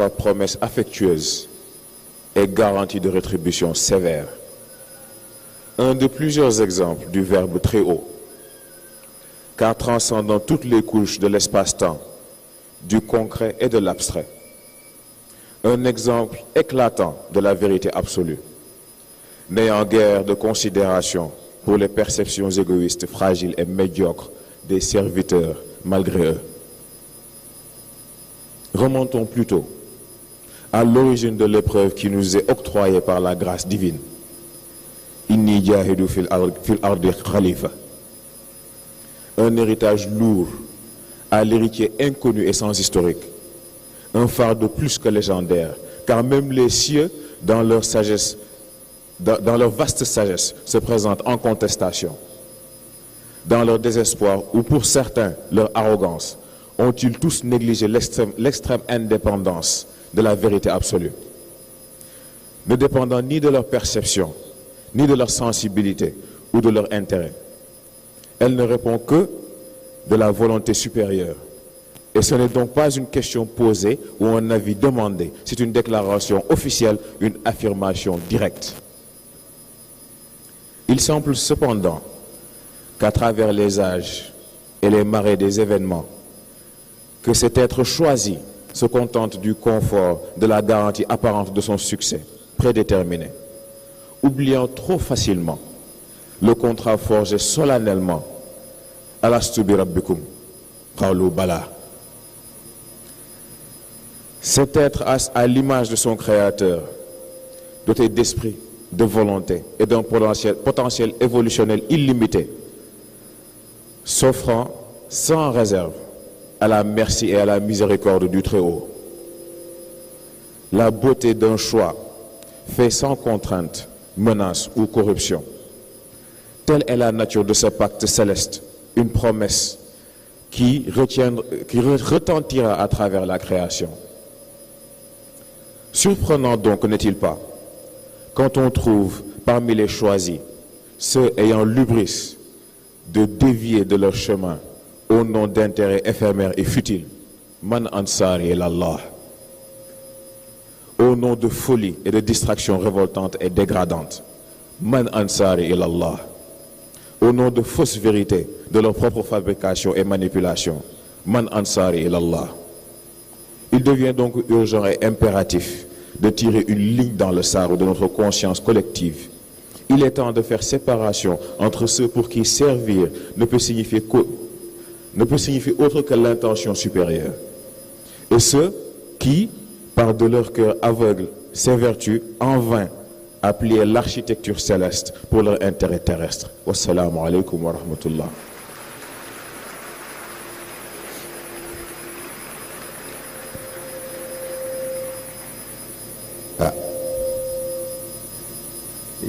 par promesse affectueuse et garantie de rétribution sévère. Un de plusieurs exemples du verbe très haut, car transcendant toutes les couches de l'espace-temps, du concret et de l'abstrait. Un exemple éclatant de la vérité absolue, n'ayant guère de considération pour les perceptions égoïstes, fragiles et médiocres des serviteurs malgré eux. Remontons plutôt à l'origine de l'épreuve qui nous est octroyée par la grâce divine. Inni jahidu fil ardi khalifa. Un héritage lourd à l'héritier inconnu et sans historique. Un fardeau plus que légendaire, car même les cieux, dans leur sagesse, dans leur vaste sagesse, se présentent en contestation. Dans leur désespoir, ou pour certains, leur arrogance, ont-ils tous négligé l'extrême indépendance de la vérité absolue, ne dépendant ni de leur perception, ni de leur sensibilité ou de leur intérêt. Elle ne répond que de la volonté supérieure. Et ce n'est donc pas une question posée ou un avis demandé, c'est une déclaration officielle, une affirmation directe. Il semble cependant qu'à travers les âges et les marées des événements, que cet être choisi se contente du confort, de la garantie apparente de son succès, prédéterminé, oubliant trop facilement le contrat forgé solennellement. Alastu bi rabbikum qalu bala. Cet être à l'image de son créateur, doté d'esprit, de volonté et d'un potentiel évolutionnel illimité, s'offrant sans réserve à la merci et à la miséricorde du Très-Haut. La beauté d'un choix fait sans contrainte, menace ou corruption. Telle est la nature de ce pacte céleste, une promesse qui retentira à travers la création. Surprenant donc, n'est-il pas, quand on trouve parmi les choisis ceux ayant l'hubris de dévier de leur chemin au nom d'intérêts éphémères et futiles, man ansari ilallah, au nom de folie et de distractions révoltantes et dégradantes, man ansari ilallah, au nom de fausses vérités, de leur propre fabrication et manipulation, man ansari ilallah. Il devient donc urgent et impératif de tirer une ligne dans le sable de notre conscience collective. Il est temps de faire séparation entre ceux pour qui servir ne peut signifier autre que l'intention supérieure, et ceux qui, par de leur cœur aveugle, s'évertuent en vain à plier l'architecture céleste pour leur intérêt terrestre. Wassalamu alaikum wa rahmatullah.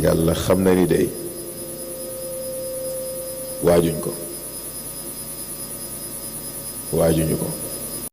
Yàlla xam na ni day waajuñ ko